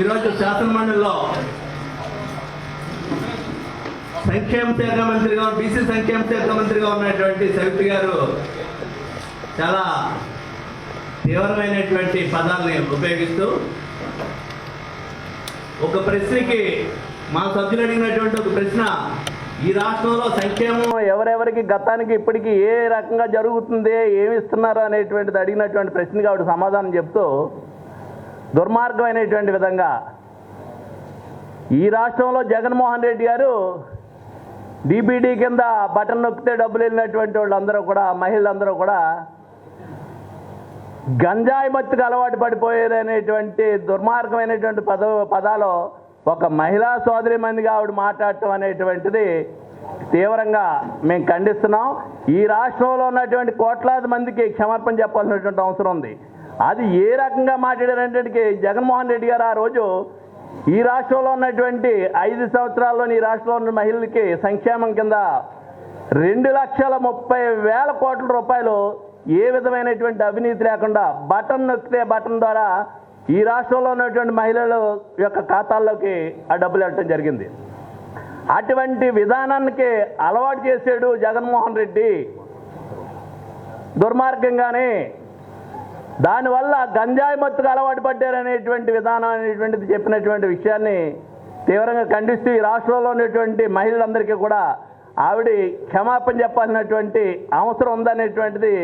ఈరోజు శాసనమండలిలో సంక్షేమ శాఖ మంత్రిగా, బీసీ సంక్షేమ శాఖ మంత్రిగా ఉన్నటువంటి సవిత గారు చాలా తీవ్రమైనటువంటి పదాలని ఉపయోగిస్తూ ఒక ప్రశ్నకి మా సభ్యులు అడిగినటువంటి ఒక ప్రశ్న, ఈ రాష్ట్రంలో సంక్షేమం ఎవరెవరికి గతానికి ఇప్పటికీ ఏ రకంగా జరుగుతుంది, ఏమి ఇస్తున్నారు అనేటువంటిది అడిగినటువంటి ప్రశ్నకి ఆవిడ సమాధానం చెప్తూ దుర్మార్గమైనటువంటి విధంగా ఈ రాష్ట్రంలో జగన్మోహన్ రెడ్డి గారు డీబీడీ కింద బటన్ నొక్కితే డబ్బులు వెళ్ళినటువంటి వాళ్ళందరూ కూడా, మహిళలందరూ కూడా గంజాయి మత్తుకు అలవాటు పడిపోయేదనేటువంటి దుర్మార్గమైనటువంటి పదాలు ఒక మహిళా సోదరి మందిగా ఆవిడ మాట్లాడటం అనేటువంటిది తీవ్రంగా మేము ఖండిస్తున్నాం. ఈ రాష్ట్రంలో ఉన్నటువంటి కోట్లాది మందికి క్షమాపణ చెప్పాల్సినటువంటి అవసరం ఉంది. అది ఏ రకంగా మాట్లాడారంటే, జగన్మోహన్ రెడ్డి గారు ఆ రోజు ఈ రాష్ట్రంలో ఉన్నటువంటి 5 సంవత్సరాల్లోని ఈ రాష్ట్రంలో ఉన్న మహిళలకి సంక్షేమం కింద 2,30,000 కోట్ల రూపాయలు ఏ విధమైనటువంటి అవినీతి లేకుండా బటన్ నొక్కితే బటన్ ద్వారా ఈ రాష్ట్రంలో ఉన్నటువంటి మహిళల యొక్క ఖాతాల్లోకి ఆ డబ్బులు వెళ్ళటం జరిగింది. అటువంటి విధానానికి అలవాటు చేసాడు జగన్మోహన్ రెడ్డి దుర్మార్గంగానే. దానివల్ల గంజాయి మత్తుకు అలవాటు పడ్డారనేటువంటి విధానం అనేటువంటిది చెప్పినటువంటి విషయాన్ని తీవ్రంగా ఖండిస్తూ ఈ రాష్ట్రంలో ఉన్నటువంటి మహిళలందరికీ కూడా ఆవిడ క్షమాపణ చెప్పాల్సినటువంటి అవసరం ఉందనేటువంటిది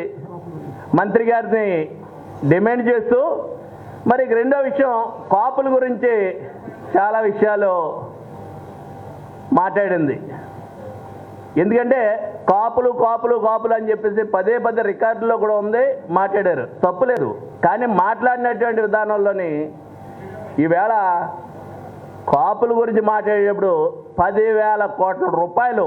మంత్రి గారిని డిమాండ్ చేస్తూ, మరి రెండో విషయం కాపుల గురించి చాలా విషయాలు మాట్లాడింది. ఎందుకంటే కాపులు కాపులు కాపులు అని చెప్పేసి పదే పదే రికార్డులో కూడా ఉంది, మాట్లాడారు, తప్పులేదు. కానీ మాట్లాడినటువంటి విధానంలోని ఈవేళ కాపుల గురించి మాట్లాడేటప్పుడు 10,000 కోట్ల రూపాయలు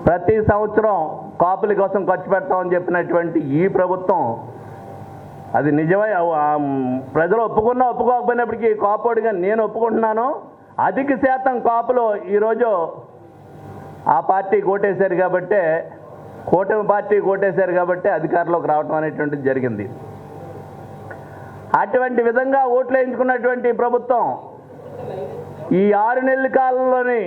ప్రతి సంవత్సరం కాపుల కోసం ఖర్చు పెడతామని చెప్పినటువంటి ఈ ప్రభుత్వం, అది నిజమై ప్రజలు ఒప్పుకోకపోయినప్పటికీ కాపోడిగా నేను ఒప్పుకుంటున్నాను. అధిక శాతం కాపులు ఈరోజు ఆ పార్టీ కోటేశారు కాబట్టే, కూటమి పార్టీ కోటేశారు కాబట్టి అధికారంలోకి రావటం అనేటువంటిది జరిగింది. అటువంటి విధంగా ఓట్లు వేయించుకున్నటువంటి ప్రభుత్వం ఈ 6 నెలల కాలంలోని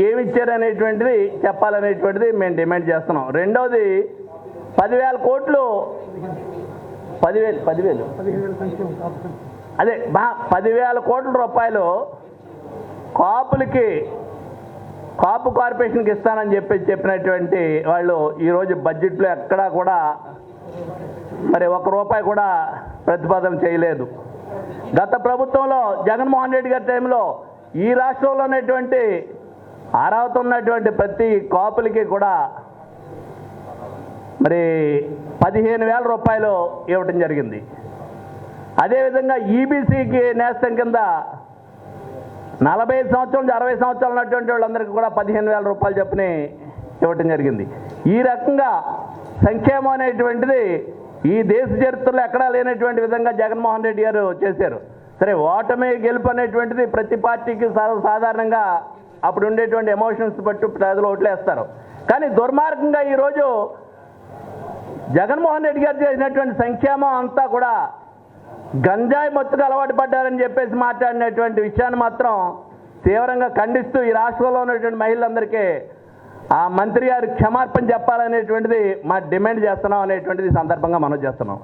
ఏమిచ్చారనేటువంటిది చెప్పాలనేటువంటిది మేము డిమాండ్ చేస్తున్నాం. రెండవది 10,000 కోట్లు, 10,000 అదే 10,000 కోట్ల రూపాయలు కాపులకి, కాపు కార్పొరేషన్కి ఇస్తానని చెప్పినటువంటి వాళ్ళు ఈరోజు బడ్జెట్లో ఎక్కడా కూడా మరి ₹1 కూడా ప్రతిపాదన చేయలేదు. గత ప్రభుత్వంలో జగన్మోహన్ రెడ్డి గారి టైంలో ఈ రాష్ట్రంలో ఉన్నటువంటి అర్హత ఉన్నటువంటి ప్రతి కాపులకి కూడా మరి 15,000 రూపాయలు ఇవ్వటం జరిగింది. అదేవిధంగా ఈబీసీకి నేస్తం కింద 45 సంవత్సరాల నుంచి 60 సంవత్సరాలు ఉన్నటువంటి వాళ్ళందరికీ కూడా 15,000 రూపాయలు చొప్పున ఇవ్వటం జరిగింది. ఈ రకంగా సంక్షేమం అనేటువంటిది ఈ దేశ చరిత్రలో ఎక్కడా లేనటువంటి విధంగా జగన్మోహన్ రెడ్డి గారు చేశారు. సరే, ఓటమి గెలుపు అనేటువంటిది ప్రతి పార్టీకి సాధారణంగా అప్పుడు ఉండేటువంటి ఎమోషన్స్ బట్టి ప్రజలు ఓట్లేస్తారు. కానీ దుర్మార్గంగా ఈరోజు జగన్మోహన్ రెడ్డి గారు చేసినటువంటి సంక్షేమం అంతా కూడా గంజాయి మత్తుకు అలవాటు పడ్డారని చెప్పేసి మాట్లాడినటువంటి విషయాన్ని మాత్రం తీవ్రంగా ఖండిస్తూ ఈ రాష్ట్రంలో ఉన్నటువంటి మహిళలందరికీ ఆ మంత్రి గారు క్షమాపణ చెప్పాలనేటువంటిది మా డిమాండ్ చేస్తున్నాం అనేటువంటిది సందర్భంగా మనం చేస్తున్నాం.